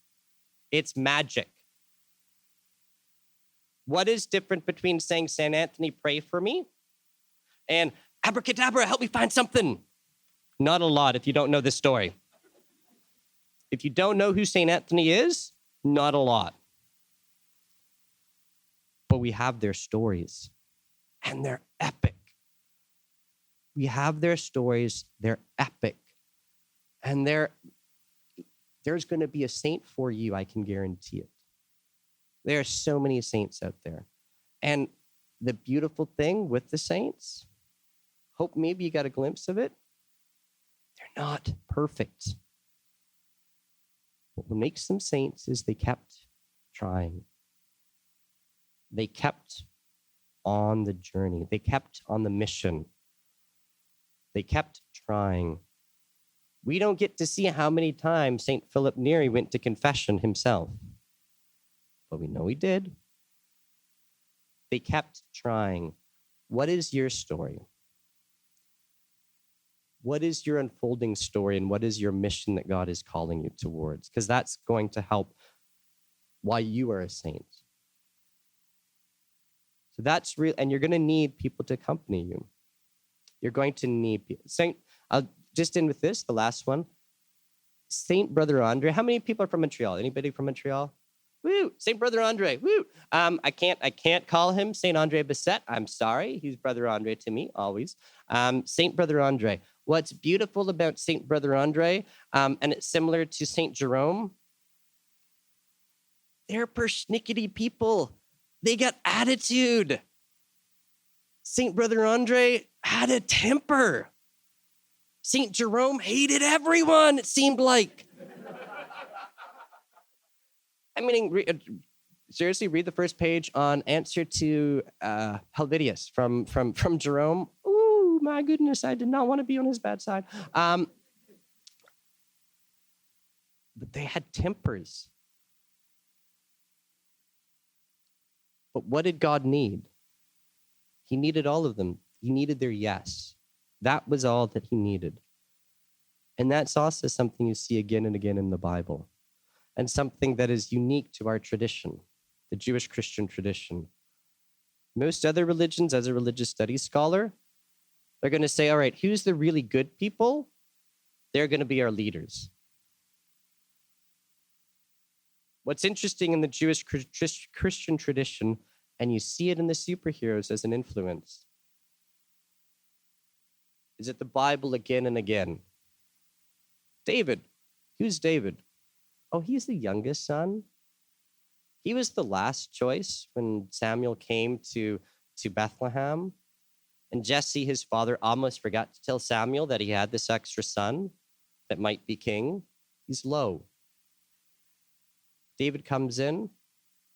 It's magic. What is different between saying, St. Anthony, pray for me, and abracadabra, help me find something? Not a lot if you don't know the story. If you don't know who St. Anthony is, not a lot. But we have their stories, and they're epic. We have their stories, they're epic. And there's going to be a saint for you, I can guarantee it. There are so many saints out there. And the beautiful thing with the saints, hope maybe you got a glimpse of it, they're not perfect. What makes them saints is they kept trying. They kept on the journey. They kept on the mission. They kept trying. We don't get to see how many times St. Philip Neary went to confession himself, but we know he did. They kept trying. What is your story? What is your unfolding story, and what is your mission that God is calling you towards? Because that's going to help why you are a saint. So that's real, and you're going to need people to accompany you. You're going to need people. I'll just end with this, the last one. Saint Brother Andre. How many people are from Montreal? Anybody from Montreal? Woo! Saint Brother Andre. Woo! I can't call him Saint Andre Bessette. I'm sorry. He's Brother Andre to me always. Saint Brother Andre. What's beautiful about Saint Brother Andre, and it's similar to Saint Jerome, they're persnickety people. They got attitude. Saint Brother Andre had a temper. Saint Jerome hated everyone, it seemed like. I mean, seriously, read the first page on answer to Helvidius from Jerome. Ooh, my goodness, I did not want to be on his bad side. But they had tempers. But what did God need? He needed all of them. He needed their yes. That was all that he needed. And that's also something you see again and again in the Bible, and something that is unique to our tradition, the Jewish Christian tradition. Most other religions, as a religious studies scholar, they're going to say, all right, who's the really good people? They're going to be our leaders. What's interesting in the Jewish Christian tradition, and you see it in the superheroes as an influence, is that the Bible again and again. David. Who's David? Oh, he's the youngest son. He was the last choice when Samuel came to Bethlehem. And Jesse, his father, almost forgot to tell Samuel that he had this extra son that might be king. He's low. David comes in.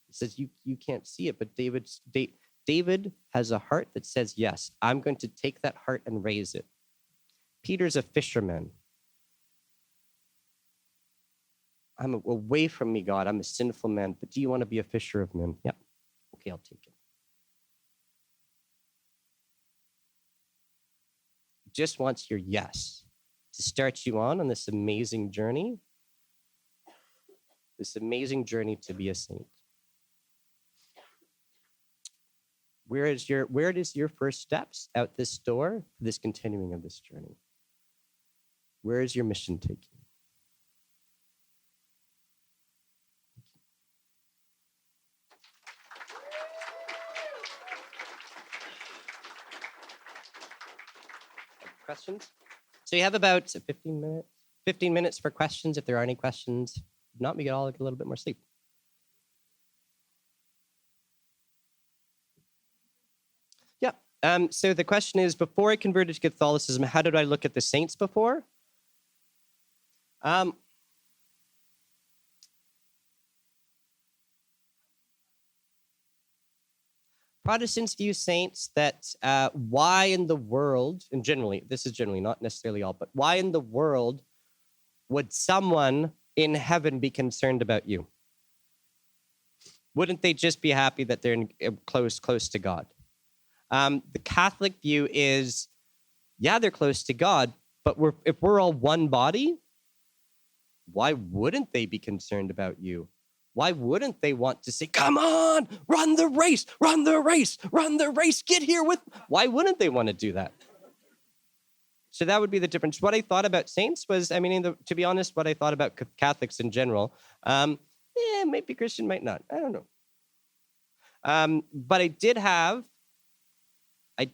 He says, you can't see it, but David has a heart that says, yes, I'm going to take that heart and raise it. Peter's a fisherman. I'm away from me, God. I'm a sinful man, but do you want to be a fisher of men? Yep. Okay, I'll take it. just wants your yes to start you on this amazing journey to be a saint. Where does your first steps out this door for this continuing of this journey? Where is your mission taking you? Questions? So you have about 15 minutes. 15 minutes for questions if there are any questions. If not, we get all get a little bit more sleep. Yeah. So the question is, before I converted to Catholicism, how did I look at the saints before? Protestants view saints that why in the world, and generally, this is generally not necessarily all, but why in the world would someone in heaven be concerned about you? Wouldn't they just be happy that they're close to God? The Catholic view is, yeah, they're close to God, but if we're all one body, why wouldn't they be concerned about you? Why wouldn't they want to say, come on, run the race, run the race, run the race, get here with... Why wouldn't they want to do that? So that would be the difference. What I thought about saints was, to be honest, what I thought about Catholics in general, might be Christian, might not. I don't know. But I did have, I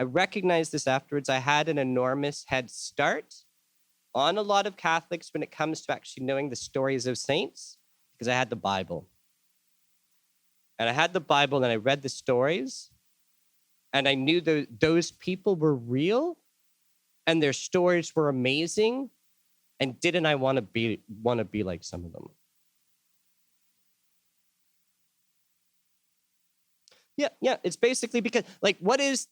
recognized this afterwards, I had an enormous head start on a lot of Catholics when it comes to actually knowing the stories of saints, because I had the Bible. And I had the Bible and I read the stories and I knew those people were real and their stories were amazing. And didn't I want to be like some of them? Yeah. It's basically because, what is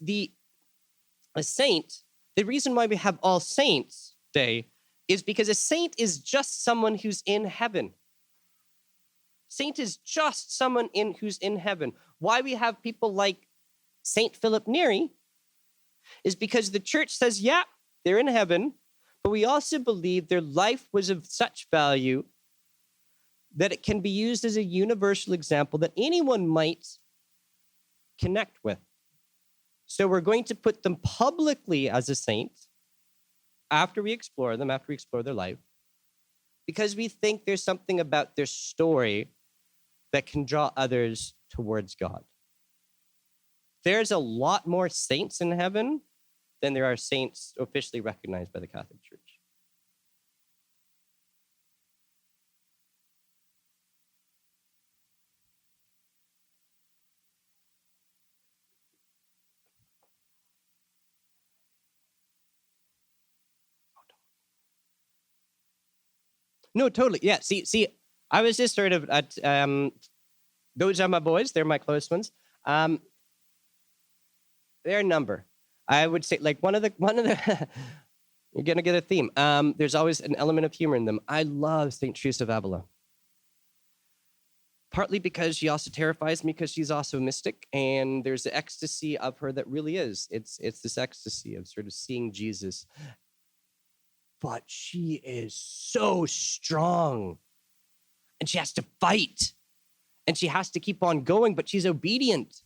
a saint? The reason why we have All Saints Day is because a saint is just someone who's in heaven. Saint is just someone who's in heaven. Why we have people like Saint Philip Neary is because the church says, yeah, they're in heaven, but we also believe their life was of such value that it can be used as a universal example that anyone might connect with. So we're going to put them publicly as a saint after we explore them, after we explore their life, because we think there's something about their story that can draw others towards God. There's a lot more saints in heaven than there are saints officially recognized by the Catholic Church. No, totally. Yeah. See, I was just sort of at, those are my boys. They're my close ones. Their number, I would say, one of the, you're going to get a theme. There's always an element of humor in them. I love St. Teresa of Avila. Partly because she also terrifies me because she's also a mystic. And there's the ecstasy of her that really is. It's this ecstasy of sort of seeing Jesus. But she is so strong. And she has to fight. And she has to keep on going, but she's obedient.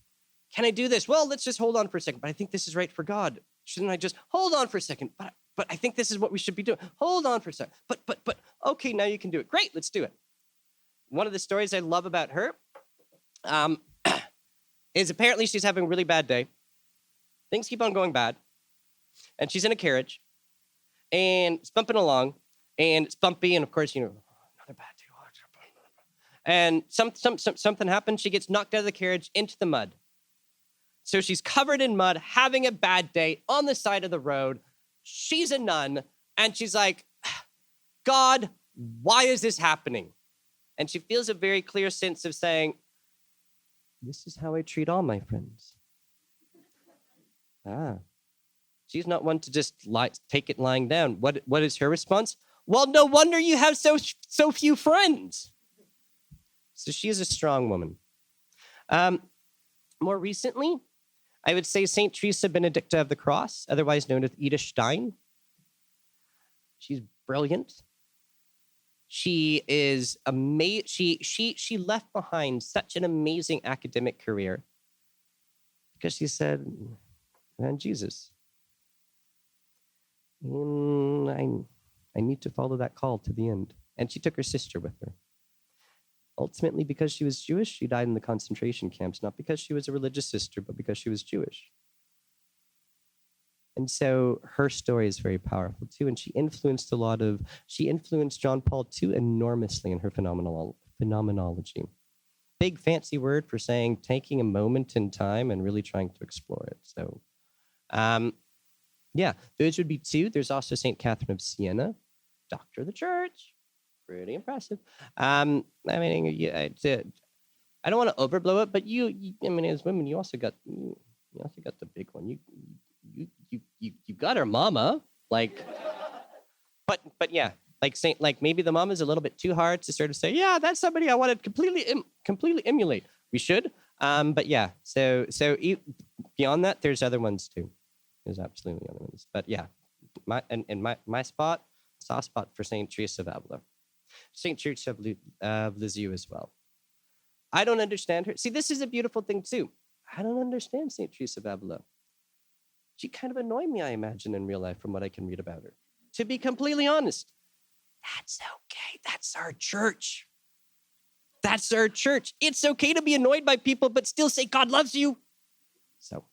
Can I do this? Well, let's just hold on for a second. But I think this is right for God. Shouldn't I just hold on for a second? But I think this is what we should be doing. Hold on for a second. But okay, now you can do it. Great, let's do it. One of the stories I love about her is apparently she's having a really bad day. Things keep on going bad. And she's in a carriage. And it's bumping along. And it's bumpy. And of course, another bad day. And something happens. She gets knocked out of the carriage into the mud. So she's covered in mud, having a bad day on the side of the road. She's a nun. And she's like, God, why is this happening? And she feels a very clear sense of saying, this is how I treat all my friends. She's not one to just take it lying down. What is her response? Well, no wonder you have so few friends. So she is a strong woman. More recently, I would say St. Teresa Benedicta of the Cross, otherwise known as Edith Stein. She's brilliant. She is amazing. She left behind such an amazing academic career because she said, "Man, Jesus, I need to follow that call to the end." And she took her sister with her. Ultimately, because she was Jewish, she died in the concentration camps, not because she was a religious sister, but because she was Jewish. And so her story is very powerful too. And she influenced John Paul II enormously in her phenomenology. Big fancy word for saying taking a moment in time and really trying to explore it. So, yeah, those would be two. There's also St. Catherine of Siena, doctor of the church. Pretty impressive. I mean, yeah, I don't want to overblow it, but I mean, as women, you also got the big one. You got her mama, like, but yeah, like maybe the mom is a little bit too hard to sort of say, yeah, that's somebody I want to completely emulate. We should, but yeah. So beyond that, there's other ones too. There's absolutely other ones, but yeah, my soft spot for Saint Teresa of Avila, Saint Teresa of Lisieux as well. I don't understand her. See, this is a beautiful thing too. I don't understand Saint Teresa of Avila. She kind of annoyed me, I imagine, in real life from what I can read about her. To be completely honest, that's okay. That's our church. That's our church. It's okay to be annoyed by people, but still say God loves you. So.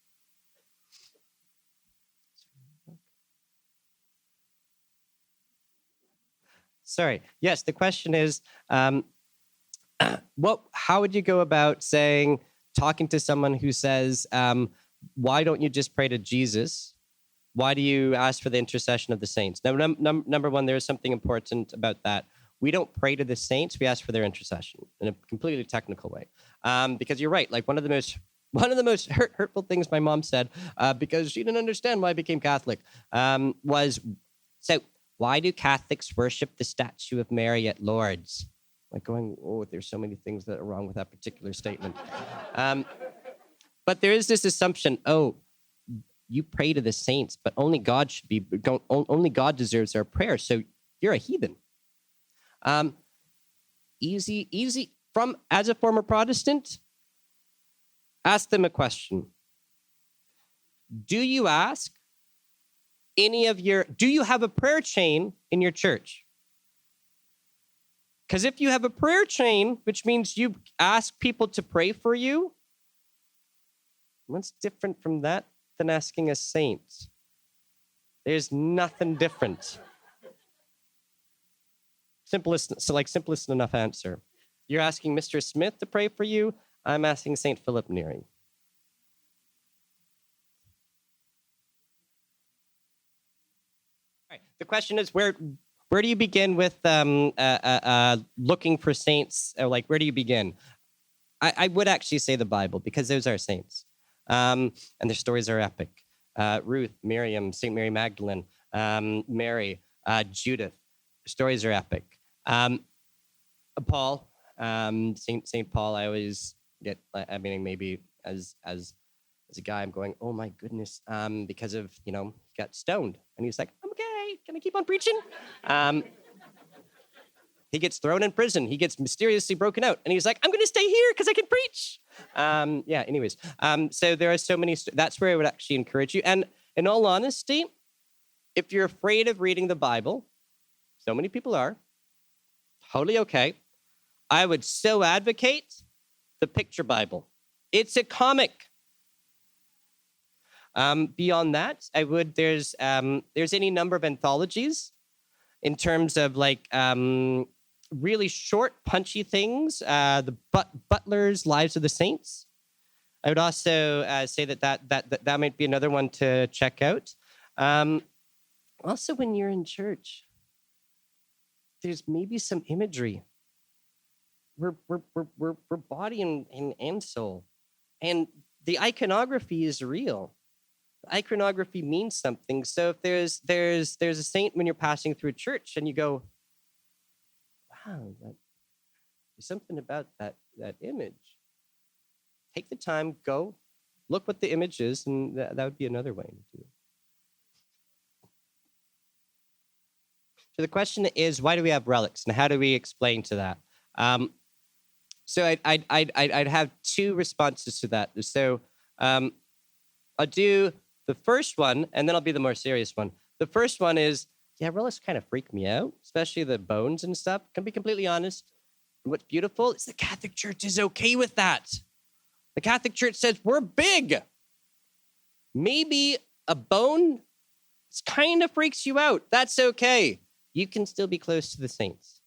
Sorry. Yes, the question is, how would you go about talking to someone who says, why don't you just pray to Jesus? Why do you ask for the intercession of the saints? Now, number one, there is something important about that. We don't pray to the saints. We ask for their intercession in a completely technical way. Because you're right. Like one of the most hurtful things my mom said, because she didn't understand why I became Catholic, was, so why do Catholics worship the statue of Mary at Lourdes? Like going, oh, there's so many things that are wrong with that particular statement. But there is this assumption, oh, you pray to the saints, but only God deserves our prayer. So you're a heathen. Easy. As a former Protestant, ask them a question. Do you have a prayer chain in your church? Because if you have a prayer chain, which means you ask people to pray for you, what's different from that than asking a saint? There's nothing different. Simplest enough answer. You're asking Mr. Smith to pray for you. I'm asking St. Philip Neary. All right. The question is, where do you begin with looking for saints? Or where do you begin? I would actually say the Bible, because those are saints. And their stories are epic. Ruth, Miriam, St. Mary Magdalene, Mary, Judith. Stories are epic. Paul, St. Paul, I always get, maybe as a guy, I'm going, oh my goodness, because of, he got stoned. And he's like, I'm okay, can I keep on preaching? He gets thrown in prison. He gets mysteriously broken out. And he's like, I'm going to stay here because I can preach. Anyways. So there are so many, that's where I would actually encourage you. And in all honesty, if you're afraid of reading the Bible, so many people are, totally okay. I would so advocate the picture Bible. It's a comic. Beyond that, there's any number of anthologies in terms of really short, punchy things. The Butler's Lives of the Saints. I would also say that might be another one to check out. Also, when you're in church, there's maybe some imagery. We're body and soul, and the iconography is real. The iconography means something. So if there's a saint when you're passing through a church, and you go, wow, there's something about that image. Take the time, go look what the image is, and that would be another way to do it. So the question is, why do we have relics, and how do we explain to that? So I'd have two responses to that. So I'll do the first one, and then I'll be the more serious one. The first one is, yeah, relics kind of freak me out, especially the bones and stuff. Can be completely honest. What's beautiful is the Catholic Church is okay with that. The Catholic Church says, we're big. Maybe a bone kind of freaks you out. That's okay. You can still be close to the saints.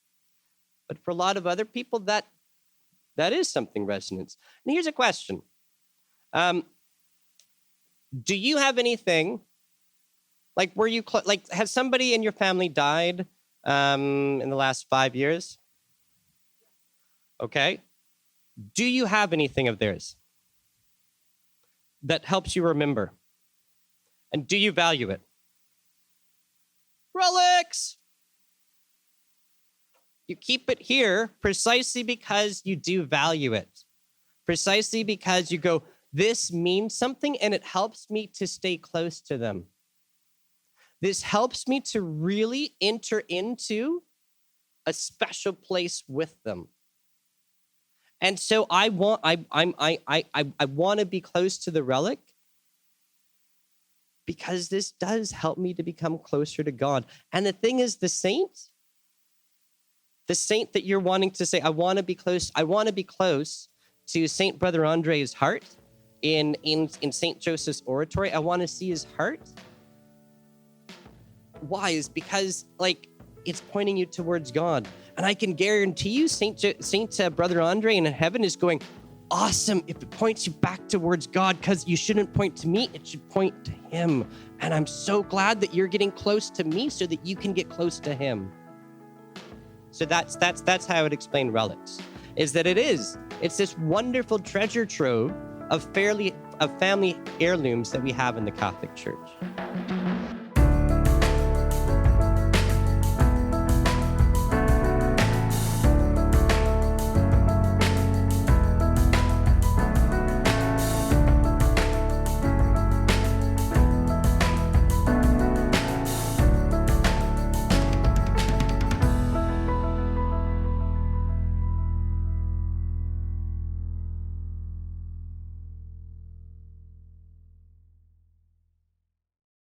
But for a lot of other people, that is something resonance. And here's a question. Do you have anything, like, were you, has somebody in your family died in the last 5 years? Okay. Do you have anything of theirs that helps you remember? And do you value it? Relics! You keep it here precisely because you do value it. Precisely because you go, this means something and it helps me to stay close to them. This helps me to really enter into a special place with them. And so I want to be close to the relic because this does help me to become closer to God. And the thing is, the saint that you're wanting to say, I want to be close to Saint Brother Andre's heart in Saint Joseph's oratory. I want to see his heart. Why? Is because, like, it's pointing you towards God. And I can guarantee you, Saint Brother Andre in heaven is going, awesome, if it points you back towards God, because you shouldn't point to me, it should point to him. And I'm so glad that you're getting close to me so that you can get close to him. So that's how I would explain relics, is that it's this wonderful treasure trove of family heirlooms that we have in the Catholic Church.